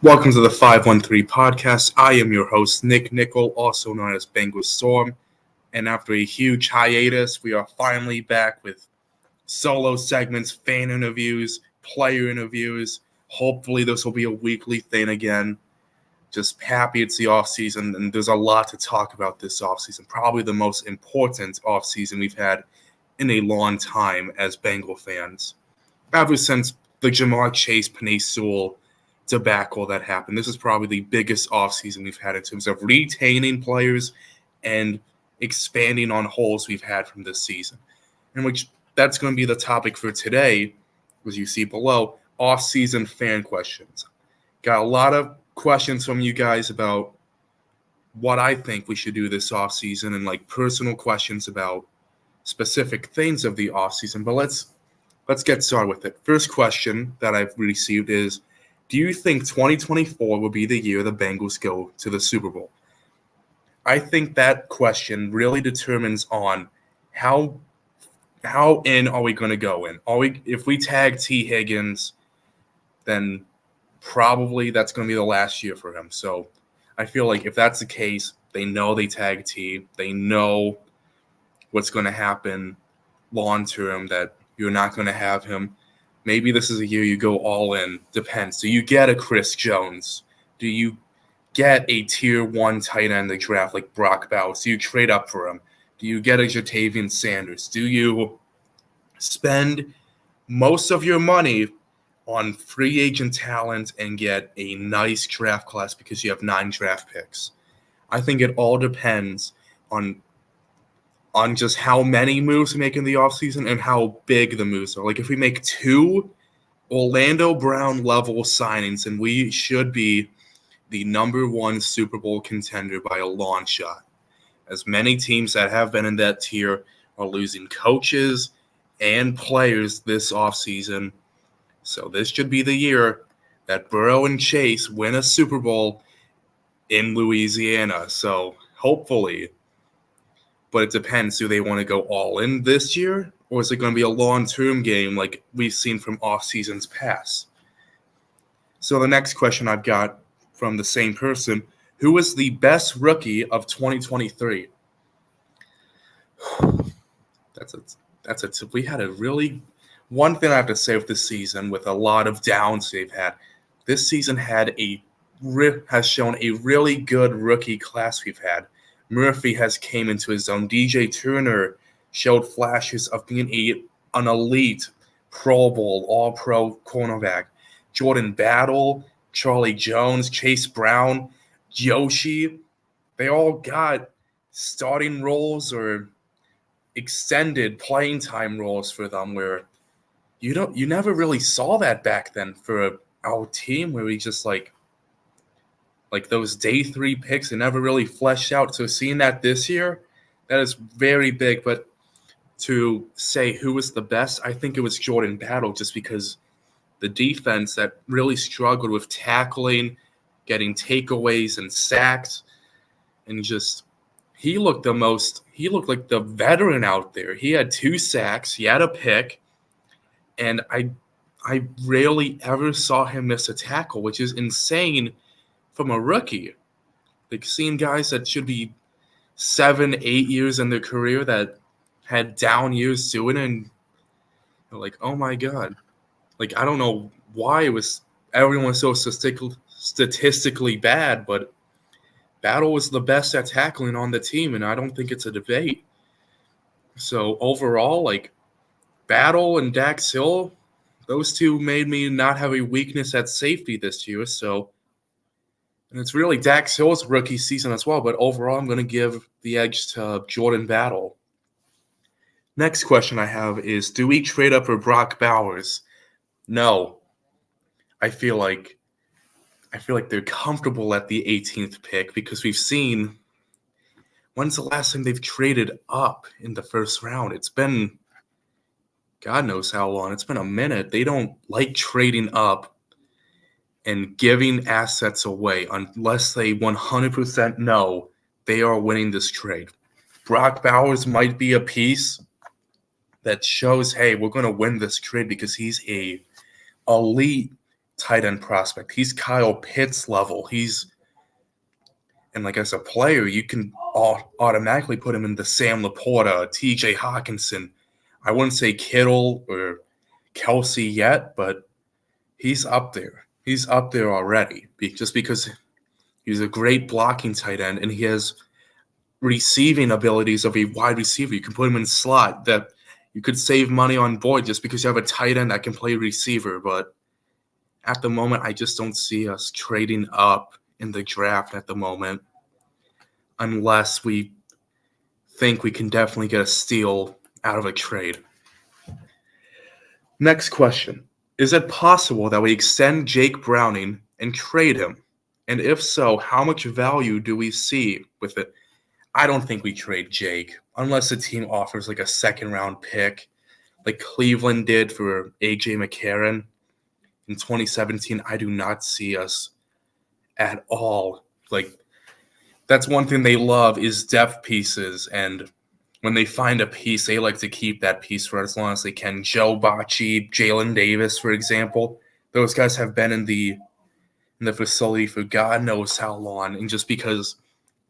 Welcome to the 513 podcast. I am your host, Nick Nickel, also known as Bengal Storm. And after a huge hiatus, we are finally back with solo segments, fan interviews, player interviews. Hopefully this will be a weekly thing again. Just happy it's the offseason, and there's a lot to talk about this offseason. Probably the most important offseason we've had in a long time as Bengal fans. Ever since the Jamar Chase, Penei Sewell debacle that happened. This is probably the biggest offseason we've had in terms of retaining players and expanding on holes we've had from this season. In which that's going to be the topic for today, as you see below, offseason fan questions. Got a lot of questions from you guys about what I think we should do this offseason and like personal questions about specific things of the offseason. But let's get started with it. First question that I've received is, do you think 2024 will be the year the Bengals go to the Super Bowl? I think that question really determines on how in are we going to go in. If we tag T. Higgins, then probably that's going to be the last year for him. So I feel like if that's the case, they know they tag T. They know what's going to happen long term, that you're not going to have him. Maybe this is a year you go all in. Depends. Do you get a Chris Jones? Do you get a tier 1 tight end in the draft like Brock Bowers? Do you trade up for him? Do you get a Jatavian Sanders? Do you spend most of your money on free agent talent and get a nice draft class because you have 9 draft picks? I think it all depends on just how many moves we make in the offseason and how big the moves are. Like if we make 2 Orlando Brown level signings, and we should be the number 1 Super Bowl contender by a long shot. As many teams that have been in that tier are losing coaches and players this offseason. So this should be the year that Burrow and Chase win a Super Bowl in Louisiana. So hopefully. But it depends. Do they want to go all in this year? Or is it going to be a long-term game like we've seen from off-seasons past? So the next question I've got from the same person, who is the best rookie of 2023? We had a really – one thing I have to say with this season, with a lot of downs they've had, this season has shown a really good rookie class we've had. Murphy has came into his own. DJ Turner showed flashes of being an elite Pro Bowl, All-Pro cornerback. Jordan Battle, Charlie Jones, Chase Brown, Yoshi, they all got starting roles or extended playing time roles for them where you never really saw that back then for our team, where we just like those day 3 picks and never really fleshed out. So seeing that this year, that is very big. But to say who was the best, I think it was Jordan Battle, just because the defense that really struggled with tackling, getting takeaways and sacks, and just he looked like the veteran out there. He had 2 sacks, he had a pick, and I rarely ever saw him miss a tackle, which is insane from a rookie. Like seeing guys that should be 7, 8 years in their career that had down years doing it, and you're like, oh my God. Like, I don't know why everyone was so statistically bad, but Battle was the best at tackling on the team, and I don't think it's a debate. So overall, like, Battle and Dax Hill, those 2 made me not have a weakness at safety this year. So, and it's really Dax Hill's rookie season as well, but overall I'm going to give the edge to Jordan Battle. Next question I have is, do we trade up for Brock Bowers? No. I feel like they're comfortable at the 18th pick because we've seen, when's the last time they've traded up in the first round? It's been God knows how long. It's been a minute. They don't like trading up and giving assets away unless they 100% know they are winning this trade. Brock Bowers might be a piece that shows, hey, we're going to win this trade because he's a elite tight end prospect. He's Kyle Pitts level. And like as a player, you can automatically put him in the Sam Laporta, TJ Hawkinson. I wouldn't say Kittle or Kelsey yet, but he's up there. He's up there already just because he's a great blocking tight end and he has receiving abilities of a wide receiver. You can put him in slot that you could save money on board just because you have a tight end that can play receiver. But at the moment, I just don't see us trading up in the draft at the moment unless we think we can definitely get a steal out of a trade. Next question. Is it possible that we extend Jake Browning and trade him? And if so, how much value do we see with it? I don't think we trade Jake unless the team offers like a second-round pick like Cleveland did for A.J. McCarron in 2017. I do not see us at all. Like, that's one thing they love is depth pieces, and when they find a piece, they like to keep that piece for as long as they can. Joe Bocci, Jalen Davis, for example, those guys have been in the facility for God knows how long, and just because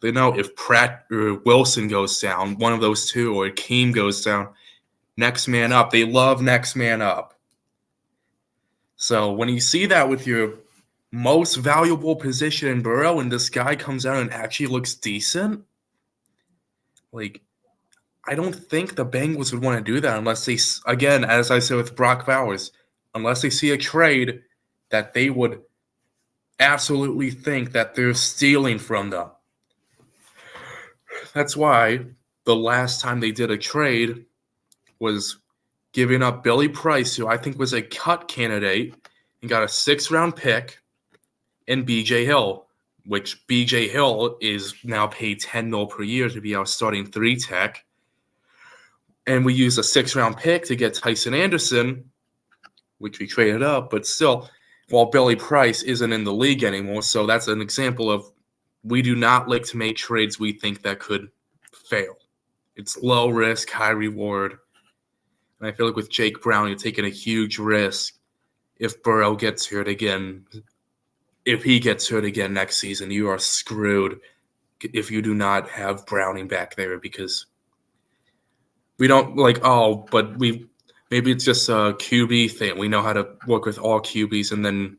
they know if Pratt or Wilson goes down, one of those two, or Keem goes down, next man up. They love next man up. So when you see that with your most valuable position in Burrow and this guy comes out and actually looks decent, like, I don't think the Bengals would want to do that unless they, again, as I said with Brock Bowers, unless they see a trade that they would absolutely think that they're stealing from them. That's why the last time they did a trade was giving up Billy Price, who I think was a cut candidate, and got a 6th-round pick, and B.J. Hill, which B.J. Hill is now paid $10 million per year to be our starting 3 tech. And we used a 6th-round pick to get Tyson Anderson, which we traded up, but still, while Billy Price isn't in the league anymore, so that's an example of we do not like to make trades we think that could fail. It's low risk, high reward. And I feel like with Jake Brown, you're taking a huge risk if Burrow gets hurt again. If he gets hurt again next season, you are screwed if you do not have Browning back there because we don't but maybe it's just a QB thing. We know how to work with all QBs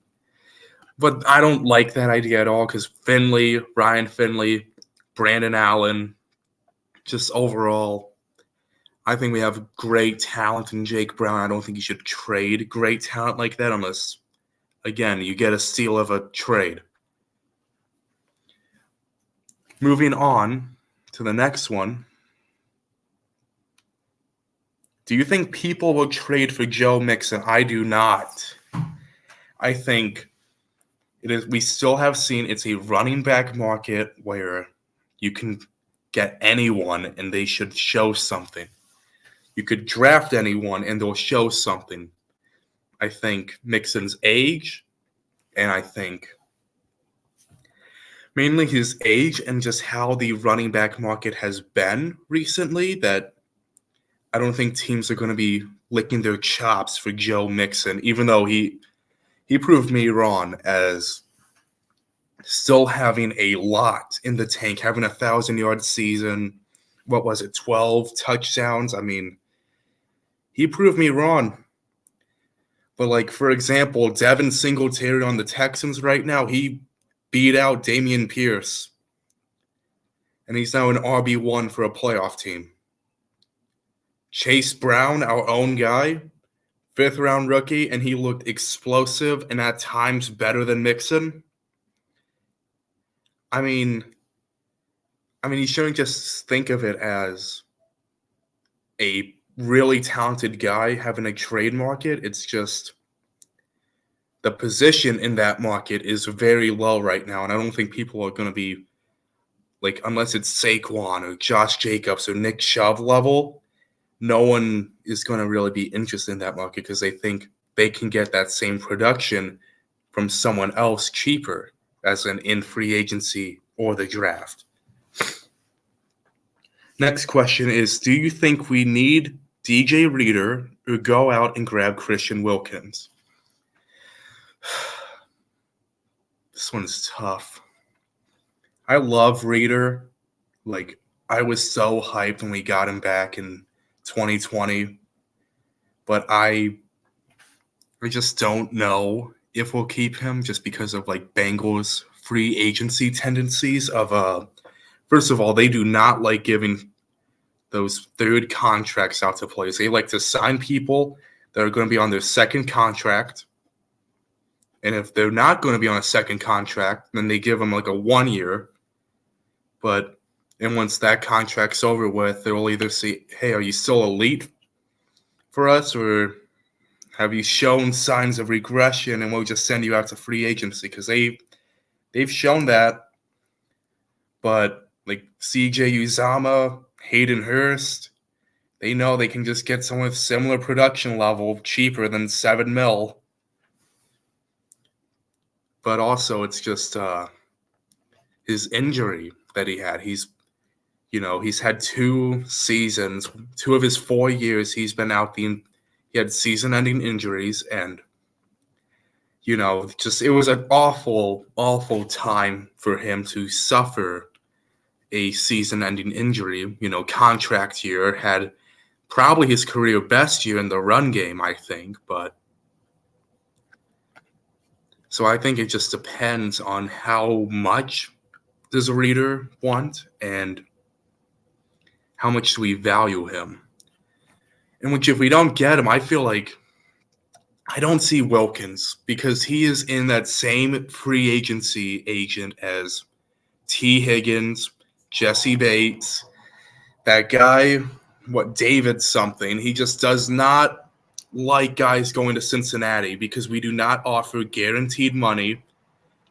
but I don't like that idea at all because Ryan Finley, Brandon Allen, just overall, I think we have great talent in Jake Brown. I don't think you should trade great talent like that unless, again, you get a steal of a trade. Moving on to the next one. Do you think people will trade for Joe Mixon? I do not. I think we still have seen it's a running back market where you can get anyone and they should show something. You could draft anyone and they'll show something. I think Mixon's age, and I think mainly his age and just how the running back market has been recently, that I don't think teams are going to be licking their chops for Joe Mixon, even though he proved me wrong as still having a lot in the tank, having a 1,000-yard season. What was it, 12 touchdowns? I mean, he proved me wrong. But, like, for example, Devin Singletary on the Texans right now, he beat out Dameon Pierce. And he's now an RB1 for a playoff team. Chase Brown, our own guy, 5th-round rookie, and he looked explosive and at times better than Mixon. I mean, you shouldn't just think of it as a really talented guy having a trade market. It's just the position in that market is very low right now, and I don't think people are going to be, like, unless it's Saquon or Josh Jacobs or Nick Chubb level, no one is going to really be interested in that market because they think they can get that same production from someone else cheaper, as in free agency or the draft. Next question is, do you think we need DJ Reader or go out and grab Christian Wilkins? This one's tough. I love Reader. Like, I was so hyped when we got him back in 2020, but I just don't know if we'll keep him just because of like Bengals free agency tendencies of first of all, they do not like giving those third contracts out to players. They like to sign people that are going to be on their second contract. And if they're not going to be on a second contract, then they give them like a 1 year. And once that contract's over with, they'll either say, hey, are you still elite for us? Or have you shown signs of regression and we'll just send you out to free agency? Because they've shown that. But like CJ Uzama, Hayden Hurst, they know they can just get someone with similar production level cheaper than $7 million. But also it's just his injury that he had. He's had 2 seasons, 2 of his 4 years he's been out. He had season-ending injuries, and just it was an awful, awful time for him to suffer a season-ending injury. Contract year, had probably his career best year in the run game, I think. But so I think it just depends on how much does a Reader want and how much do we value him. And which, if we don't get him, I feel like I don't see Wilkins because he is in that same free agency agent as T. Higgins, Jesse Bates, that guy, David something. He just does not like guys going to Cincinnati because we do not offer guaranteed money,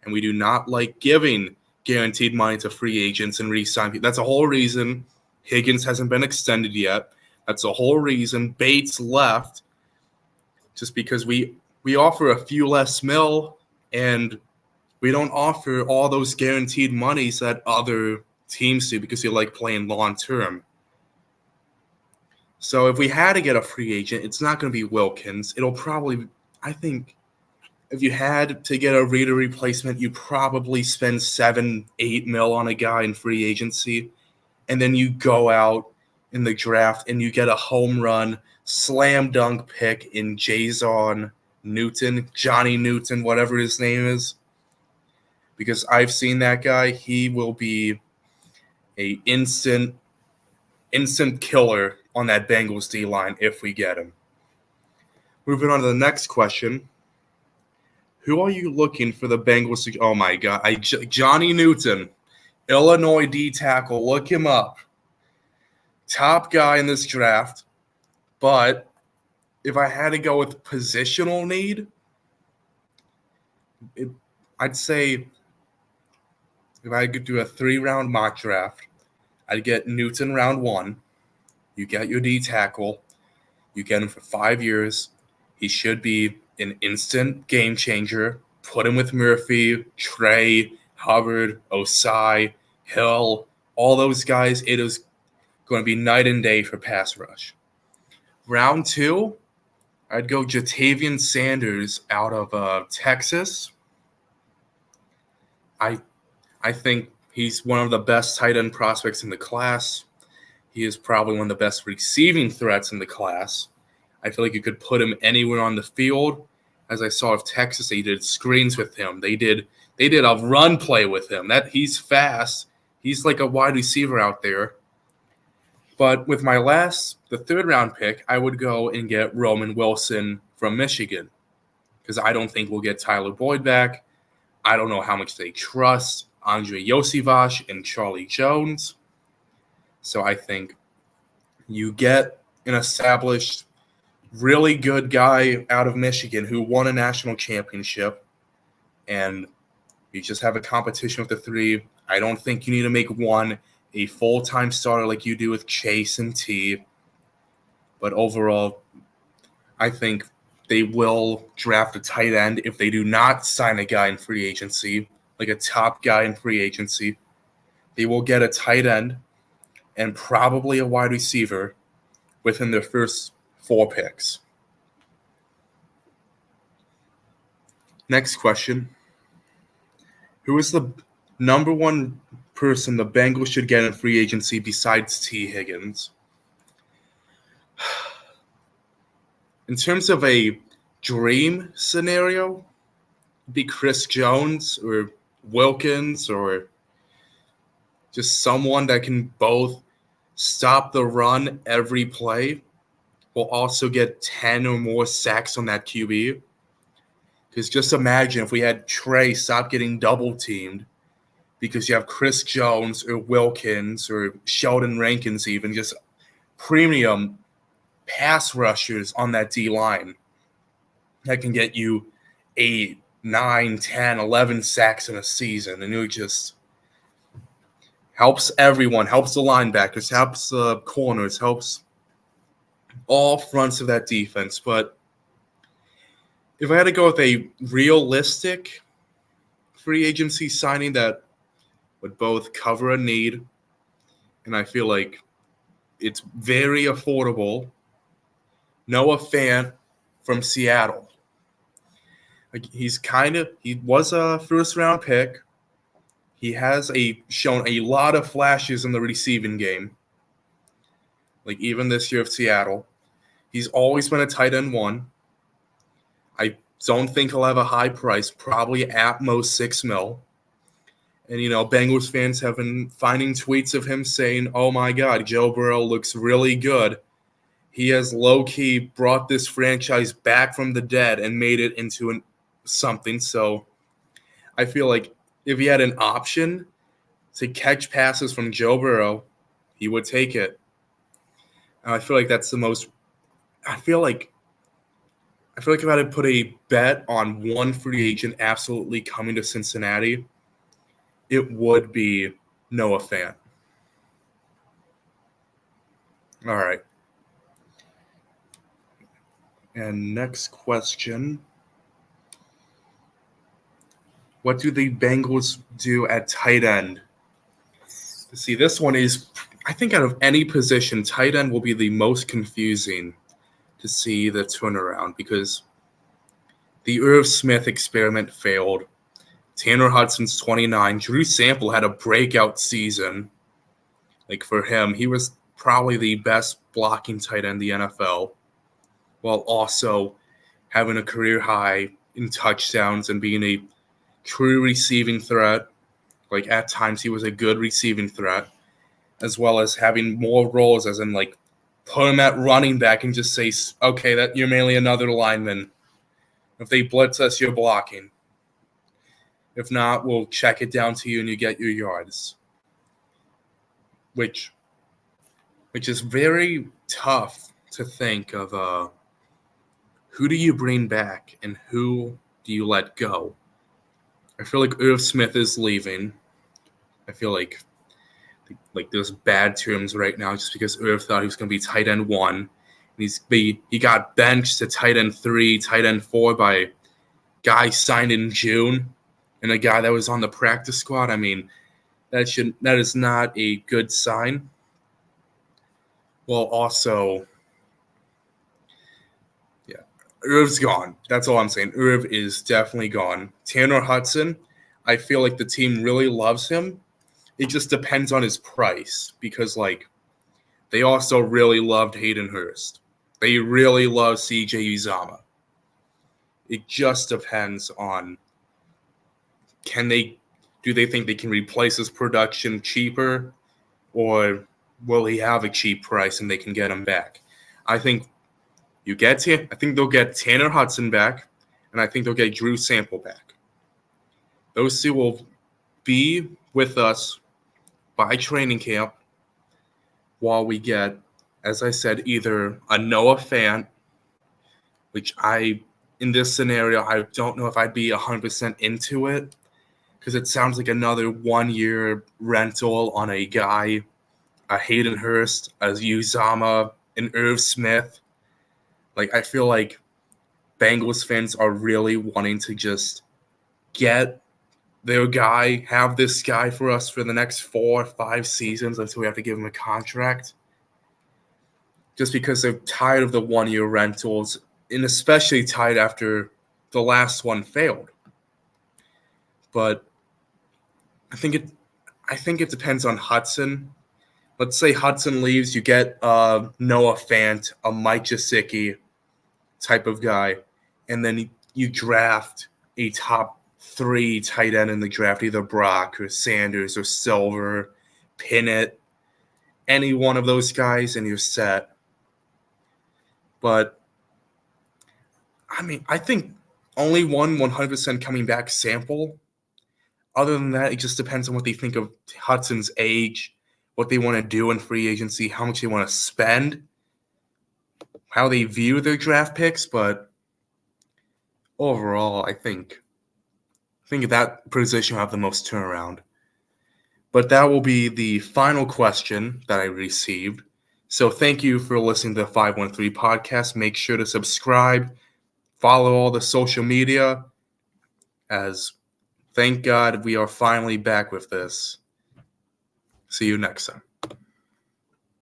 and we do not like giving guaranteed money to free agents and re-sign people. That's the whole reason Higgins hasn't been extended yet. That's the whole reason Bates left, just because we offer a few less mil and we don't offer all those guaranteed monies that other teams do because they like playing long term. So if we had to get a free agent, it's not going to be Wilkins. It'll probably, I think, if you had to get a Reader replacement, you probably spend $7-8 mil on a guy in free agency, and then you go out in the draft and you get a home run, slam dunk pick in Johnny Newton, whatever his name is. Because I've seen that guy. He will be a instant killer on that Bengals D-line if we get him. Moving on to the next question. Who are you looking for the Bengals to – oh, my God. Johnny Newton, Illinois D tackle. Look him up. Top guy in this draft. But if I had to go with positional need, I'd say if I could do a 3-round mock draft, I'd get Newton round 1. You get your D tackle. You get him for 5 years. He should be an instant game changer. Put him with Murphy, Trey, Hubbard, Osai, Hill, all those guys. It is going to be night and day for pass rush. Round 2, I'd go Jatavian Sanders out of Texas. I think he's one of the best tight end prospects in the class. He is probably one of the best receiving threats in the class. I feel like you could put him anywhere on the field. As I saw of Texas, they did screens with him. They did a run play with him. He's fast. He's like a wide receiver out there. But with the 3rd round pick, I would go and get Roman Wilson from Michigan because I don't think we'll get Tyler Boyd back. I don't know how much they trust Andre Yosivach and Charlie Jones. So I think you get an established, really good guy out of Michigan who won a national championship, and you just have a competition with the 3. I don't think you need to make one a full-time starter like you do with Chase and T. But overall, I think they will draft a tight end if they do not sign a guy in free agency, like a top guy in free agency. They will get a tight end and probably a wide receiver within their first 4 picks. Next question. Who is the number one person the Bengals should get in free agency besides T. Higgins? In terms of a dream scenario, it'd be Chris Jones or Wilkins or just someone that can both stop the run every play will also get 10 or more sacks on that QB. Because just imagine if we had Trey stop getting double teamed because you have Chris Jones or Wilkins or Sheldon Rankins, even just premium pass rushers on that D line that can get you 8, 9, 10, 11 sacks in a season. And it just helps everyone, helps the linebackers, helps the corners, helps all fronts of that defense. But if I had to go with a realistic free agency signing that would both cover a need, and I feel like it's very affordable, Noah Fant from Seattle. Like he was a first-round pick. He has shown a lot of flashes in the receiving game. Like even this year of Seattle. He's always been a tight end one. I don't think he'll have a high price, probably at most $6 million. And, Bengals fans have been finding tweets of him saying, oh, my God, Joe Burrow looks really good. He has low-key brought this franchise back from the dead and made it into something. So I feel like if he had an option to catch passes from Joe Burrow, he would take it. And I feel like that's the most – I feel like if I had to put a bet on one free agent absolutely coming to Cincinnati, it would be Noah Fant. All right. And next question. What do the Bengals do at tight end? See, this one is, I think out of any position, tight end will be the most confusing to see the turnaround because the Irv Smith experiment failed. Tanner Hudson's 29. Drew Sample had a breakout season. Like for him, he was probably the best blocking tight end in the NFL, while also having a career high in touchdowns and being a true receiving threat. Like at times he was a good receiving threat, as well as having more roles as in like put him at running back and just say, okay, that you're mainly another lineman. If they blitz us, you're blocking. If not, we'll check it down to you and you get your yards. Which is very tough to think of who do you bring back and who do you let go? I feel like Irv Smith is leaving. I feel like there's bad terms right now just because Irv thought he was going to be tight end 1. And he got benched to tight end 3, tight end 4 by a guy signed in June. And a guy that was on the practice squad. I mean, that is not a good sign. Well, also, yeah, Irv's gone. That's all I'm saying. Irv is definitely gone. Tanner Hudson, I feel like the team really loves him. It just depends on his price because, they also really loved Hayden Hurst. They really love CJ Uzomah. It just depends on do they think they can replace his production cheaper, or will he have a cheap price and they can get him back? I think they'll get Tanner Hudson back, and I think they'll get Drew Sample back. Those two will be with us by training camp while we get, as I said, either a Noah Fant, which in this scenario, I don't know if I'd be 100% into it, because it sounds like another 1-year rental on a guy, a Hayden Hurst, a Uzomah, an Irv Smith. I feel like Bengals fans are really wanting to just get their guy, have this guy for us for the next 4 or 5 seasons until we have to give him a contract. Just because they're tired of the 1-year rentals, and especially tired after the last one failed. but I think it depends on Hudson. Let's say Hudson leaves, you get Noah Fant, a Mike Gesicki type of guy, and then you draft a top 3 tight end in the draft, either Brock or Sanders or Silver, Pinnett, any one of those guys, and you're set. But I mean, I think only one 100% coming back sample. Other than that, it just depends on what they think of Hudson's age, what they want to do in free agency, how much they want to spend, how they view their draft picks. But overall, I think that position will have the most turnaround. But that will be the final question that I received. So thank you for listening to the 513 podcast. Make sure to subscribe, follow all the social media, as thank God we are finally back with this. See you next time.